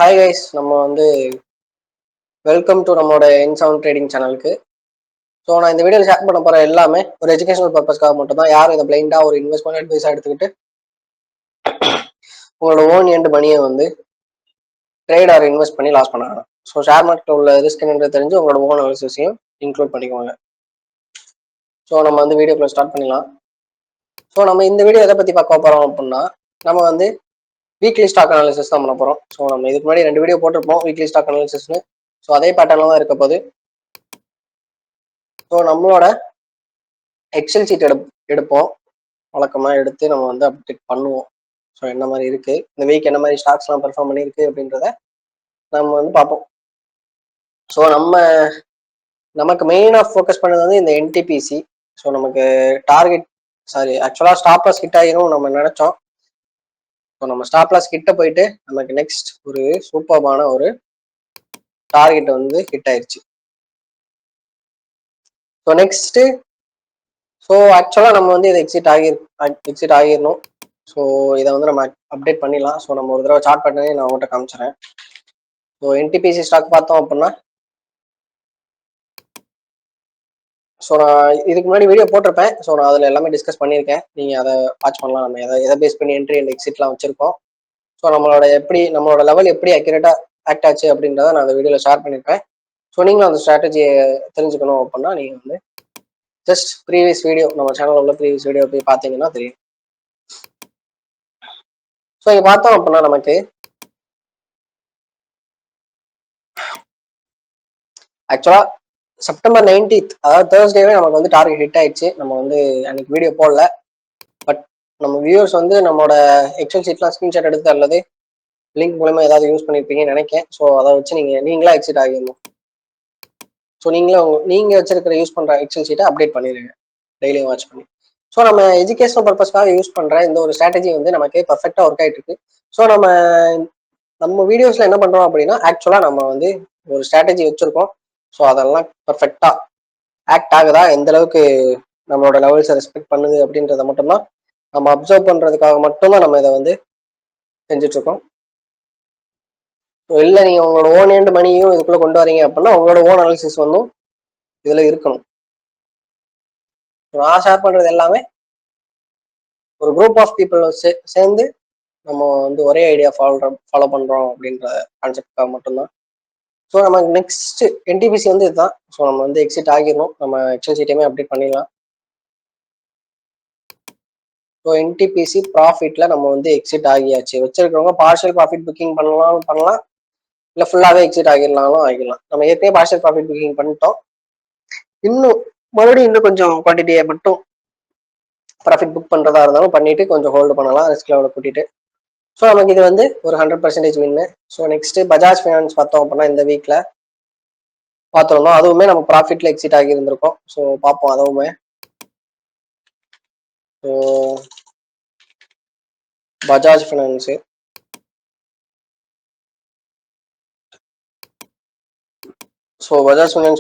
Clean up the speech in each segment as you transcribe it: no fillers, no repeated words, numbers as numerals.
Hi guys, நம்ம welcome to நம்மளோட இன்சவுண்ட் trading சேனலுக்கு. ஸோ நான் இந்த வீடியோவில் ஷேர் பண்ண போகிற எல்லாமே ஒரு எஜுகேஷனல் பர்பஸ்க்காக மட்டும் தான். யாரும் இதை பிளைண்டாக ஒரு இன்வெஸ்ட்மெண்ட் அட்வைஸாக எடுத்துக்கிட்டு உங்களோட ஓன் எண்ட் மணியை ட்ரேட் ஆர் இன்வெஸ்ட் பண்ணி லாஸ் பண்ணாங்க. ஸோ ஷேர் மார்க்கெட்டில் உள்ள ரிஸ்க் என்னன்றது தெரிஞ்சு உங்களோட ஓன் அனாலிசிஸையும் இன்க்ளூட் பண்ணிக்கோங்க. ஸோ நம்ம வீடியோக்குள்ள ஸ்டார்ட் பண்ணிடலாம். ஸோ நம்ம இந்த வீடியோ எதை பற்றி பார்க்க போகிறோம் அப்படின்னா, நம்ம வீக்லி ஸ்டாக் அனாலிசிஸ் தான் பண்ண போகிறோம். ஸோ நம்ம இதுக்கு முன்னாடி 2 வீடியோ போட்டிருப்போம் வீக்லி ஸ்டாக் அனாலிசிஸ்னு. ஸோ அதே பேட்டர்னில் தான் இருக்க போகுது. ஸோ நம்மளோட எக்ஸல் சீட் எடுப்போம். வழக்கமாக எடுத்து நம்ம அப்டேட் பண்ணுவோம். ஸோ என்ன மாதிரி இருக்கு, இந்த வீக் என்ன மாதிரி ஸ்டாக்ஸ்லாம் பெர்ஃபார்ம் பண்ணியிருக்கு அப்படின்றத நம்ம பார்ப்போம். ஸோ நமக்கு மெயினாக ஃபோக்கஸ் பண்ணது இந்த என்டிபிசி. ஸோ நமக்கு டார்கெட் ஆக்சுவலாக ஸ்டாப் லாஸ் ஹிட் ஆகிரும் நம்ம நினைச்சோம். ஸோ நம்ம ஸ்டாப் லாஸ் கிட்ட போயிட்டு நமக்கு நெக்ஸ்ட் ஒரு சூப்பர்பான ஒரு டார்கெட் ஹிட் ஆயிடுச்சு. ஸோ நெக்ஸ்ட் ஆக்சுவலாக நம்ம இதை எக்ஸிட் ஆகிடணும். ஸோ இதை நம்ம அப்டேட் பண்ணிடலாம். ஸோ நம்ம ஒரு தடவை சார்ட் பண்ணி நான் உங்கள்கிட்ட காமிச்சிடறேன். ஸோ என்டிபிசி ஸ்டாக் பார்த்தோம் அப்படின்னா, ஸோ நான் இதுக்கு முன்னாடி வீடியோ போட்டிருப்பேன். ஸோ நான் அதில் எல்லாமே டிஸ்கஸ் பண்ணியிருக்கேன். நீங்கள் அதை வாட்ச் பண்ணலாம். நம்ம எதை பேஸ் பண்ணி என்ட்ரி அண்ட் எக்ஸிட்லாம் வச்சிருக்கோம். ஸோ நம்மளோட லெவல் எப்படி அக்யூரேட்டாக ஆக்ட் ஆச்சு அப்படின்றத நான் அந்த வீடியோவில் ஷேர் பண்ணியிருப்பேன். ஸோ நீங்களும் அந்த ஸ்ட்ராட்டஜியை தெரிஞ்சுக்கணும் அப்படின்னா நீங்கள் ஜஸ்ட் ப்ரீவியஸ் வீடியோ, நம்ம சேனலில் உள்ள ப்ரீவியஸ் வீடியோ போய் பார்த்தீங்கன்னா தெரியும். ஸோ இங்கே பார்த்தோம் அப்படின்னா நமக்கு ஆக்சுவலாக செப்டம்பர் 19th, அதாவது தேர்ஸ்டேவே நமக்கு டார்கெட் ஹிட் ஆயிடுச்சு. நம்ம அன்னைக்கு வீடியோ போடல. பட் நம்ம வியூவர்ஸ் நம்மளோட எக்ஸல் சீட்லாம் ஸ்க்ரீன்ஷாட் எடுத்து அல்லது லிங்க் மூலமா ஏதாவது யூஸ் பண்ணியிருப்பீங்கன்னு நினைக்கிறேன். ஸோ அதை வச்சு நீங்களா எக்ஸிட் ஆகிடணும். ஸோ நீங்க வச்சிருக்கிற யூஸ் பண்ற எக்ஸல் சீட்டை அப்டேட் பண்ணிடுங்க டெய்லியும் வாட்ச் பண்ணி. ஸோ நம்ம எஜுகேஷனல் பர்பஸ்க்காக யூஸ் பண்ற இந்த ஒரு ஸ்ட்ராட்டஜி நமக்கு பர்ஃபெக்டா ஒர்க் ஆயிட்டு இருக்கு. ஸோ நம்ம வீடியோஸ்ல என்ன பண்றோம் அப்படின்னா, ஆக்சுவலா நம்ம ஒரு ஸ்ட்ராட்டஜி வச்சிருக்கோம். ஸோ அதெல்லாம் பர்ஃபெக்டா ஆக்ட் ஆகுதா, எந்த அளவுக்கு நம்மளோட லெவல்ஸை ரெஸ்பெக்ட் பண்ணுது அப்படின்றத மட்டும்தான் நம்ம அப்சர்வ் பண்றதுக்காக மட்டும்தான் நம்ம இதை செஞ்சுட்டு இருக்கோம். இல்லை நீங்க உங்களோட ஓன் எண்ட் மணியும் இதுக்குள்ள கொண்டு வரீங்க அப்படின்னா உங்களோட ஓன் அனாலிசிஸ் இதுல இருக்கணும். நான் ஷேர் பண்றது எல்லாமே ஒரு குரூப் ஆஃப் பீப்புள் சேர்ந்து நம்ம ஒரே ஐடியா ஃபாலோ பண்றோம் அப்படின்ற கான்செப்டுக்காக மட்டும்தான். ஸோ நம்ம நெக்ஸ்ட் என்டிபிசி இதுதான். ஸோ நம்ம எக்ஸிட் ஆகிடணும். நம்ம எக்ஸல் சீட்டையுமே அப்டேட் பண்ணிடலாம். ஸோ என்டிபிசி ப்ராஃபிட்ல நம்ம எக்ஸிட் ஆகியாச்சு. வச்சிருக்கிறவங்க பார்ஷியல் ப்ராஃபிட் புக்கிங் பண்ணலாம், இல்லை ஃபுல்லாகவே எக்ஸிட் ஆகிடலாம். நம்ம ஏற்கனவே பார்ஷியல் ப்ராஃபிட் புக்கிங் பண்ணிட்டோம். மறுபடியும் கொஞ்சம் குவான்டிட்டியை மட்டும் ப்ராஃபிட் புக் பண்றதா இருந்தாலும் பண்ணிட்டு கொஞ்சம் ஹோல்டு பண்ணலாம், ரிஸ்க் லெவலை கூட்டிட்டு. ஸோ நமக்கு இது ஒரு 100% வின்னு. ஸோ நெக்ஸ்ட் பஜாஜ் ஃபைனான்ஸ் பார்த்தோம் அப்படின்னா இந்த வீக்ல பார்த்துருந்தோம். அதுவுமே நம்ம ப்ராஃபிட்ல எக்ஸிட் ஆகி இருந்திருக்கோம். ஸோ பார்ப்போம் அதுவுமே. ஸோ பஜாஜ் ஃபைனான்ஸ்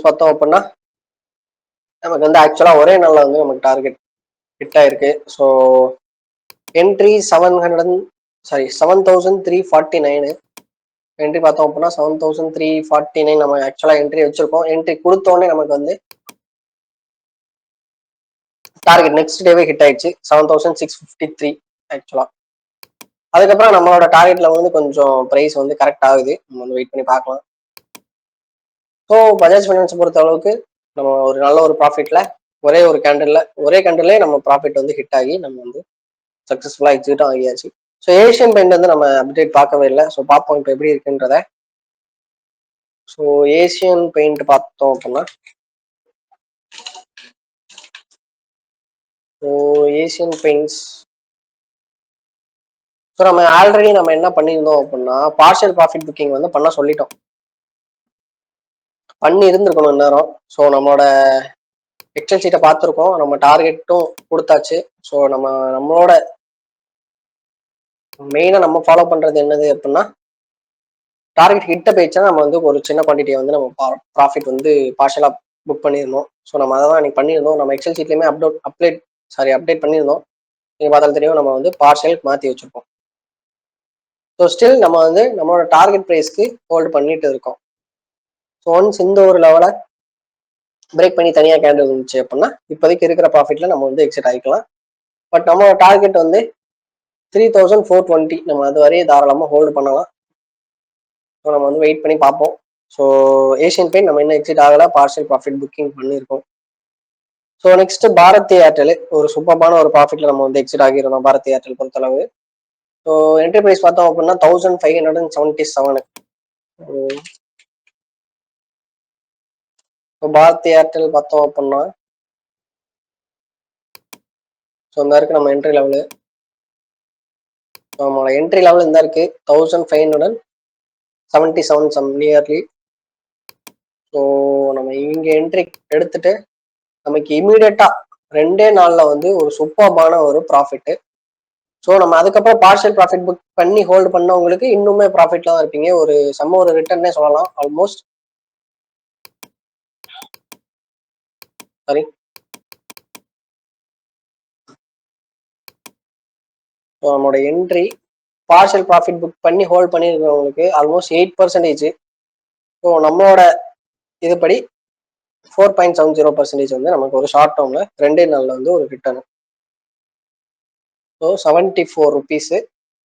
பார்த்தோம் அப்படின்னா நமக்கு ஆக்சுவலா ஒரே நாள்ல நமக்கு டார்கெட் ஹிட் ஆயிருக்கு. ஸோ என்ட்ரி 7,349 என்ட்ரி பார்த்தோம் அப்படின்னா 7,349 நம்ம ஆக்சுவலா என்ட்ரி வச்சிருக்கோம். என்ட்ரி கொடுத்தோடனே நமக்கு டார்கெட் நெக்ஸ்ட் டேவே ஹிட் ஆயிடுச்சு 7,653 ஆக்சுவலா. அதுக்கப்புறம் நம்மளோட டார்கெட்ல கொஞ்சம் பிரைஸ் கரெக்ட் ஆகுது. நம்ம வெயிட் பண்ணி பார்க்கலாம். ஸோ பஜாஜ் ஃபைனான்ஸ் பொறுத்த அளவுக்கு நம்ம ஒரு நல்ல ஒரு ப்ராஃபிட்ல ஒரே கேண்டில்லே நம்ம ப்ராஃபிட் ஹிட் ஆகி நம்ம சக்சஸ்ஃபுல்லா எக்ஸிட்டும் ஆகியாச்சு. ஸோ ஏஷியன் பெயிண்ட் நம்ம அப்டேட் பார்க்கவே இல்லை. ஸோ பார்ப்போம் இப்போ எப்படி இருக்குன்றத. ஸோ ஏஷியன் பெயிண்ட் பார்த்தோம் அப்படின்னா, ஏஷியன் பெயிண்ட்ஸ் ஸோ நம்ம ஆல்ரெடி நம்ம என்ன பண்ணியிருந்தோம் அப்படின்னா, பார்ஷியல் ப்ராஃபிட் புக்கிங் பண்ண சொல்லிட்டோம். பண்ணி இருந்திருக்கணும் நேரம். ஸோ நம்மளோட எக்ஸல் சீட்டை பார்த்துருக்கோம், நம்ம டார்கெட்டும் கொடுத்தாச்சு. ஸோ நம்மளோட மெயினா நம்ம ஃபாலோ பண்றது என்னது அப்படின்னா, டார்கெட் ஹிட்ட போயிடுச்சா நம்ம ஒரு சின்ன குவான்டிட்டியை நம்ம ப்ராஃபிட் பார்ஷியலா புக் பண்ணியிருந்தோம். ஸோ நம்ம அதை தான் இன்னைக்கு பண்ணியிருந்தோம். நம்ம எக்ஸல் சீட்லையுமே அப்டேட் பண்ணியிருந்தோம். நீங்க பார்த்தாலும் தெரியும், நம்ம பார்ஷியல் மாற்றி வச்சிருக்கோம். ஸோ ஸ்டில் நம்ம வந்து நம்மளோட டார்கெட் ப்ரைஸ்க்கு ஹோல்டு பண்ணிட்டு இருக்கோம். ஸோ ஒன்ஸ் இந்த ஒரு லெவலை பிரேக் பண்ணி தனியாக கேண்டில் இருந்துச்சு அப்படின்னா இப்போதைக்கு இருக்கிற ப்ராஃபிட்ல நம்ம வந்து எக்ஸிட் ஆகிக்கலாம். பட் நம்மளோட டார்கெட் வந்து 3420, நம்ம அது வரையும் தாராளமாக ஹோல்டு பண்ணலாம். ஸோ நம்ம வந்து வெயிட் பண்ணி பார்ப்போம். ஸோ ஏஷியன் பெயிண்ட் நம்ம இன்னும் எக்ஸிட் ஆகலை, பார்ஷியல் ப்ராஃபிட் புக்கிங் பண்ணியிருக்கோம். ஸோ நெக்ஸ்ட் பாரத் ஏர்டெல், ஒரு சூப்பரான ஒரு ப்ராஃபிட்ல நம்ம வந்து எக்ஸிட் ஆகிருந்தோம் பாரத் ஏர்டெல் பொறுத்தளவு. ஸோ என்ட்ரி ப்ரைஸ் பார்த்தோம் அப்படின்னா 1577. ஸோ பாரத் ஏர்டெல் பார்த்தோம் அப்படின்னா ஸோ இந்த இருக்கு நம்ம என்ட்ரி லெவலு. நம்மளோட என்ட்ரி லெவல் இந்த இருக்கு 1577 சம் நியர்லி. ஸோ நம்ம இங்கே என்ட்ரி எடுத்துட்டு நமக்கு இமீடியட்டா 2 நாள்ல வந்து ஒரு சூப்பர்பான ஒரு ப்ராஃபிட். ஸோ நம்ம அதுக்கப்புறம் பார்ஷியல் ப்ராஃபிட் புக் பண்ணி ஹோல்டு பண்ணவங்களுக்கு இன்னுமே ப்ராஃபிட்ல தான் இருப்பீங்க. ஒரு ஒரு ரிட்டர்னே சொல்லலாம் ஆல்மோஸ்ட். சாரி. ஸோ நம்மளோட என்ட்ரி பார்ஷியல் ப்ராஃபிட் புக் பண்ணி ஹோல்ட் பண்ணியிருக்கிறவங்களுக்கு ஆல்மோஸ்ட் 8%. ஸோ நம்மளோட இதுபடி 4.70% வந்து நமக்கு ஒரு ஷார்ட் டேர்ம்ல 2 நாள்ல வந்து ஒரு ரிட்டர்ன். So 74 rupees.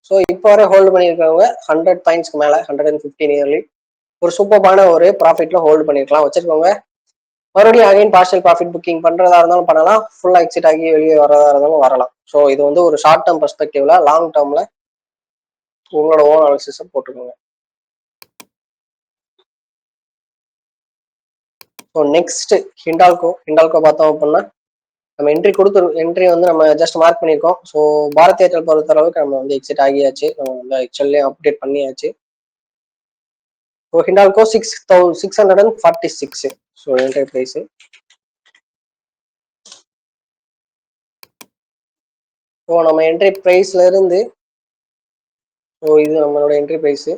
ஸோ இப்போ வரை ஹோல்டு பண்ணியிருக்கவங்க 100 பாயிண்ட்ஸ்க்கு மேலே 150 நியர்லி ஒரு சூப்பரான ஒரு ப்ராஃபிட்ல ஹோல்டு பண்ணிருக்கலாம் வச்சிருக்கோங்க. மறுபடியும் அகைன் பார்ஷியல் ப்ராஃபிட் புக்கிங் பண்றதா இருந்தாலும் பண்ணலாம், ஃபுல்லா எக்ஸிட் ஆகி வெளியே வரதா இருந்தாலும் வரலாம். ஸோ இது வந்து ஒரு ஷார்ட் டேர்ம் பெர்ஸ்பெக்டிவ்ல, லாங் டேர்ம்ல உங்களோட ஓன் அனாலிசிஸ் போட்டுக்கோங்க. ஸோ நெக்ஸ்ட் ஹிண்டால்கோ பார்த்தோம் அப்படின்னா நம்ம என்ட்ரி வந்து நம்ம ஜஸ்ட் மார்க் பண்ணியிருக்கோம். ஸோ பாரத் ஏர்டெல் பொறுத்த அளவுக்கு நம்ம வந்து எக்ஸிட் ஆகியாச்சு, நம்ம வந்து எக்ஸல்லையும் அப்டேட் பண்ணியாச்சு. So Hindalco 6646. So entry price. So நம்ம என்ட்ரி ப்ரைஸ்ல இருந்து ஸோ இது நம்மளோட என்ட்ரி ப்ரைஸ்.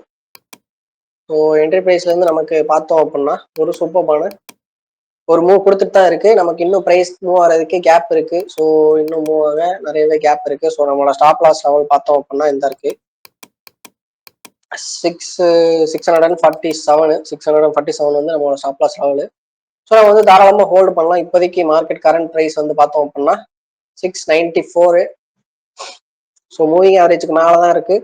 ஸோ என்ட்ரி ப்ரைஸ்ல இருந்து நமக்கு பார்த்தோம் அப்படின்னா ஒரு சூப்பரான ஒரு மூவ் கொடுத்துட்டு தான் இருக்கு. நமக்கு இன்னும் ப்ரைஸ் மூவ் ஆகிறதுக்கு கேப் இருக்கு. ஸோ இன்னும் மூவ் ஆக நிறையவே கேப் இருக்கு. ஸோ நம்மளோட ஸ்டாப் லாஸ் லெவல் பார்த்தோம் அப்படின்னா இந்த இருக்கு 647 வந்து நம்மளோட ஸ்டாப் லாஸ் லெவலு. ஸோ நம்ம வந்து தாராளமாக ஹோல்டு பண்ணலாம். இப்போதைக்கு மார்க்கெட் கரண்ட் ப்ரைஸ் வந்து பார்த்தோம் அப்படின்னா 694. ஸோ மூவிங் ஆவரேஜுக்கு மேலே தான் இருக்கு.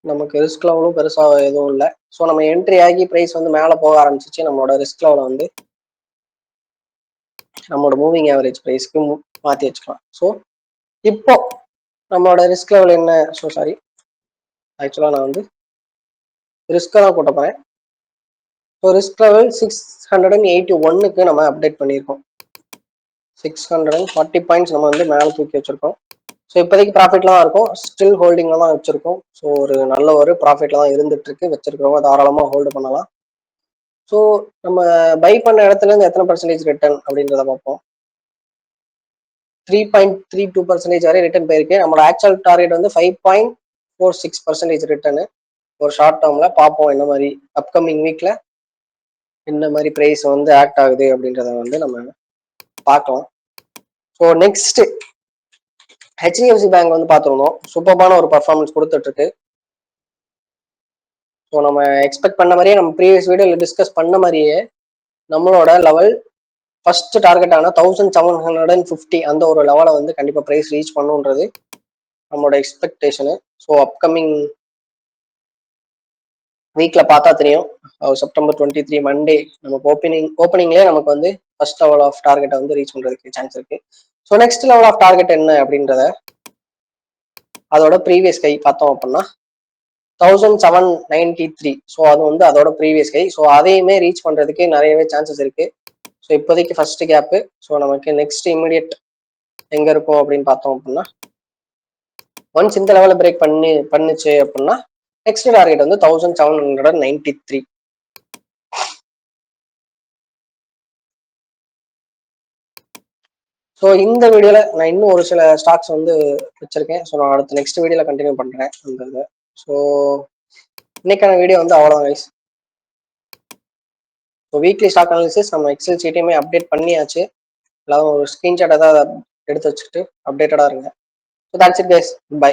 நமக்கு ரிஸ்க் லெவலும் பெருசாக எதுவும் இல்லை. ஸோ நம்ம என்ட்ரி ஆகி ப்ரைஸ் வந்து மேலே போக ஆரம்பிச்சிச்சு, நம்மளோட ரிஸ்க் லெவலை வந்து நம்மளோட மூவிங் ஆவரேஜ் ப்ரைஸ்க்கு மாற்றி வச்சுக்கலாம். ஸோ இப்போ நம்மளோட ரிஸ்க் லெவல் என்ன? ஸோ சாரி, ஆக்சுவலாக நான் வந்து ரிஸ்க்கை தான் போட்ட போகிறேன். ஸோ ரிஸ்க் லெவல் 681க்கு நம்ம அப்டேட் பண்ணியிருக்கோம். 640 பாயிண்ட்ஸ் நம்ம வந்து மேலே தூக்கி வச்சிருக்கோம். ஸோ இப்போதைக்கு ப்ராஃபிட்ல தான் இருக்கும், ஸ்டில் ஹோல்டிங்ல தான் வச்சிருக்கோம். ஸோ ஒரு நல்ல ஒரு ப்ராஃபிட்ல தான் இருந்துட்டு இருக்கு. வச்சிருக்கிறவங்க தாராளமாக ஹோல்டு பண்ணலாம். ஸோ நம்ம பை பண்ண இடத்துல இருந்து எத்தனை பர்சன்டேஜ் ரிட்டர்ன் அப்படின்றத பார்ப்போம். 3.32% வரை ரிட்டர்ன் போயிருக்கு. நம்மளோட ஆக்சுவல் டார்கெட் வந்து 5.46% ரிட்டர்னு ஒரு ஷார்ட் டேர்ம்ல. பார்ப்போம் என்ன மாதிரி அப்கமிங் வீக்ல என்ன மாதிரி பிரைஸ் வந்து ஆக்ட் ஆகுது அப்படின்றத வந்து நம்ம பார்க்கலாம். ஸோ நெக்ஸ்ட் ஹெச்டிஎஃப்சி பேங்க் வந்து பார்த்துருந்தோம், சூப்பரான ஒரு பர்ஃபார்மன்ஸ் கொடுத்துட்டு இருக்கு. ஸோ நம்ம எக்ஸ்பெக்ட் பண்ண மாதிரியே, நம்ம ப்ரீவியஸ் வீடியோவில் டிஸ்கஸ் பண்ண மாதிரியே நம்மளோட லெவல் ஃபர்ஸ்ட் டார்கெட்டான 1750 அந்த ஒரு லெவலை வந்து கண்டிப்பாக ப்ரைஸ் ரீச் பண்ணுன்றது நம்மளோட எக்ஸ்பெக்டேஷனு. ஸோ அப்கமிங் வீக்ல பார்த்தா தெரியும். செப்டம்பர் 23 மண்டே நமக்கு ஓப்பனிங்லேயே நமக்கு வந்து ஃபர்ஸ்ட் லெவல் ஆஃப் டார்கெட்டை வந்து ரீச் பண்ணுறதுக்கு சான்ஸ் இருக்கு. So next level of target என்ன அப்படின்றத அதோட ப்ரீவியஸ் கை பார்த்தோம் அப்படின்னா 1793. ஸோ அது வந்து அதோட ப்ரீவியஸ் கை. ஸோ அதையுமே ரீச் பண்ணுறதுக்கு நிறையவே சான்சஸ் இருக்கு. ஸோ இப்போதைக்கு ஃபர்ஸ்ட் கேப்பு. ஸோ நமக்கு நெக்ஸ்ட் இமீடியட் எங்கே இருக்கும் அப்படின்னு பார்த்தோம் அப்படின்னா ஒன்ஸ் இந்த லெவலில் பிரேக் பண்ணுச்சு அப்படின்னா நெக்ஸ்ட் டார்கெட் வந்து 1793. ஸோ இந்த வீடியோவில் நான் இன்னும் ஒரு சில ஸ்டாக்ஸ் வந்து வச்சிருக்கேன். ஸோ நான் அடுத்த நெக்ஸ்ட் வீடியோவில் கண்டினியூ பண்ணுறேன் அந்த இது. ஸோ இன்னைக்கான வீடியோ வந்து அவ்வளோதான் guys. So weekly stock analysis நம்ம எக்ஸல் சீட்டையுமே அப்டேட் பண்ணியாச்சு. எல்லாரும் ஒரு ஸ்க்ரீன்ஷாட் ஏதாவது எடுத்து வச்சுக்கிட்டு அப்டேட்டடாக இருங்க. So that's it guys, by.